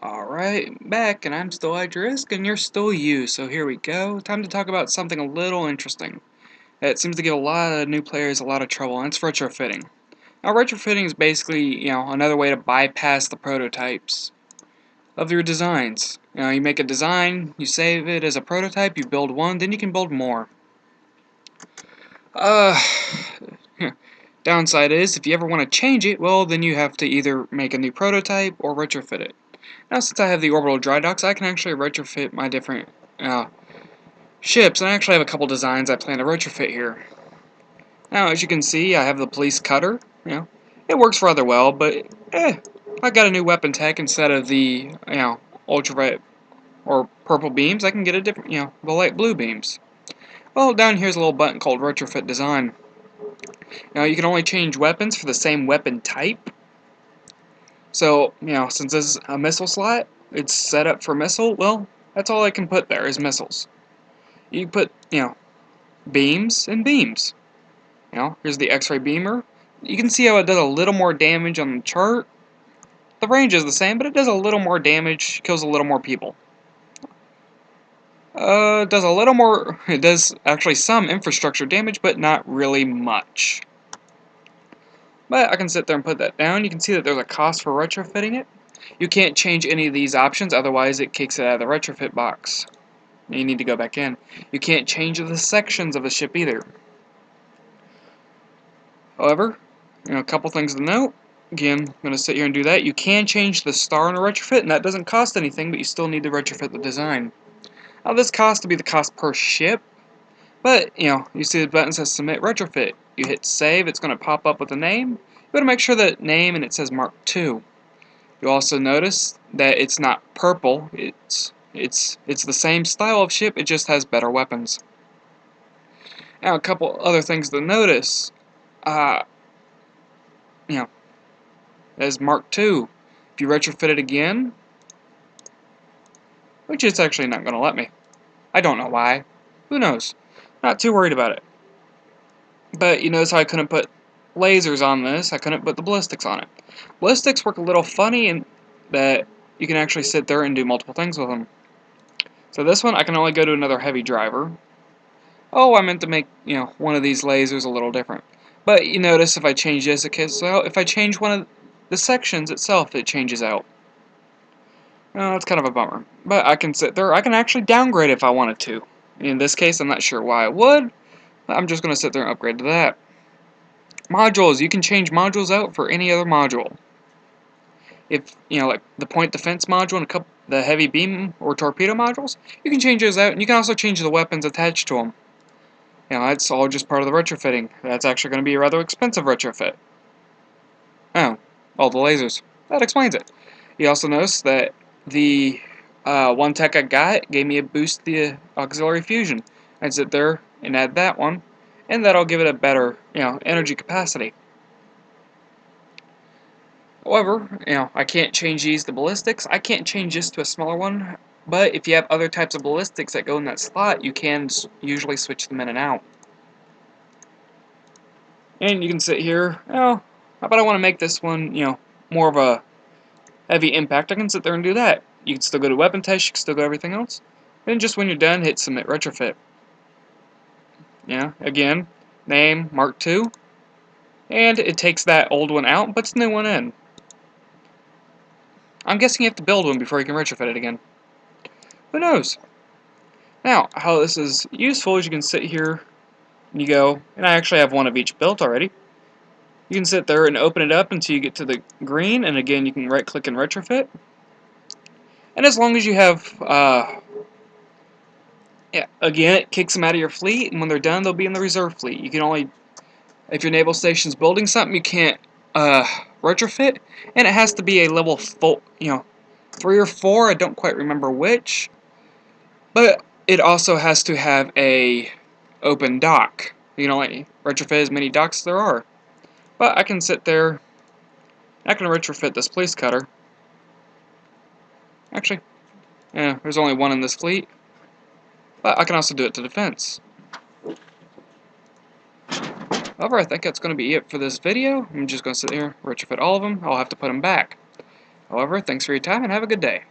Alright, back, and I'm still Iejir, and you're still you, so here we go. Time to talk about something a little interesting. It seems to give a lot of new players a lot of trouble, and it's retrofitting. Now, retrofitting is basically, another way to bypass the prototypes of your designs. You make a design, you save it as a prototype, you build one, then you can build more. Uh, Downside is, if you ever want to change it, well, then you have to either make a new prototype or retrofit it. Now, since I have the orbital dry docks, I can actually retrofit my different ships, and I actually have a couple designs I plan to retrofit here. Now, as you can see, I have the police cutter. It works rather well, but I got a new weapon tech instead of the ultraviolet or purple beams. I can get a different, the light blue beams. Well, down here's a little button called Retrofit Design. Now, you can only change weapons for the same weapon type. So, since this is a missile slot, it's set up for missile, well, that's all I can put there is missiles. You put, beams and beams. Here's the X-ray beamer. You can see how it does a little more damage on the chart. The range is the same, but it does a little more damage, kills a little more people. It does a little more, it does actually some infrastructure damage, but not really much. But I can sit there and put that down. You can see that there's a cost for retrofitting it. You can't change any of these options, otherwise it kicks it out of the retrofit box. You need to go back in. You can't change the sections of the ship either. However, a couple things to note. Again, I'm going to sit here and do that. You can change the star in a retrofit, and that doesn't cost anything, but you still need to retrofit the design. Now, this cost to be the cost per ship, but, you see the button says Submit Retrofit. You hit Save, it's going to pop up with a name. You got to make sure that name and it says Mark II. You'll also notice that it's not purple. It's the same style of ship, it just has better weapons. Now, a couple other things to notice. As Mark II. If you retrofit it again, which it's actually not going to let me. I don't know why. Who knows? Not too worried about it. But you notice how I couldn't put lasers on this. I couldn't put the ballistics on it. Ballistics work a little funny in that you can actually sit there and do multiple things with them. So this one, I can only go to another heavy driver. Oh, I meant to make, one of these lasers a little different. But you notice if I change this, if I change one of the sections itself, it changes out. Well, that's kind of a bummer. But I can sit there, I can actually downgrade if I wanted to. In this case, I'm not sure why I would. I'm just going to sit there and upgrade to that. Modules, you can change modules out for any other module. If, like the point defense module and the heavy beam or torpedo modules, you can change those out, and you can also change the weapons attached to them. That's all just part of the retrofitting. That's actually going to be a rather expensive retrofit. Oh, all the lasers. That explains it. You also notice that the one tech I got gave me a boost to the auxiliary fusion. I'd sit there and add that one, and that'll give it a better, energy capacity. However, I can't change these to ballistics. I can't change this to a smaller one. But if you have other types of ballistics that go in that slot, you can usually switch them in and out. And you can sit here, how about I want to make this one, more of a heavy impact, I can sit there and do that. You can still go to weapon test, you can still go to everything else. And just when you're done, hit Submit Retrofit. Again, name, Mark II. And it takes that old one out and puts the new one in. I'm guessing you have to build one before you can retrofit it again. Who knows? Now, how this is useful is you can sit here and you go, and I actually have one of each built already. You can sit there and open it up until you get to the green, and again you can right click and retrofit. And as long as you have, again it kicks them out of your fleet, and when they're done they'll be in the reserve fleet. You can only, if your naval station's building something, you can't retrofit, and it has to be a level 4, 3 or 4, I don't quite remember which. But it also has to have a open dock. You can only retrofit as many docks as there are. But I can sit there, I can retrofit this police cutter. Actually, there's only one in this fleet. But I can also do it to defense. However, I think that's going to be it for this video. I'm just going to sit here, retrofit all of them. I'll have to put them back. However, thanks for your time and have a good day.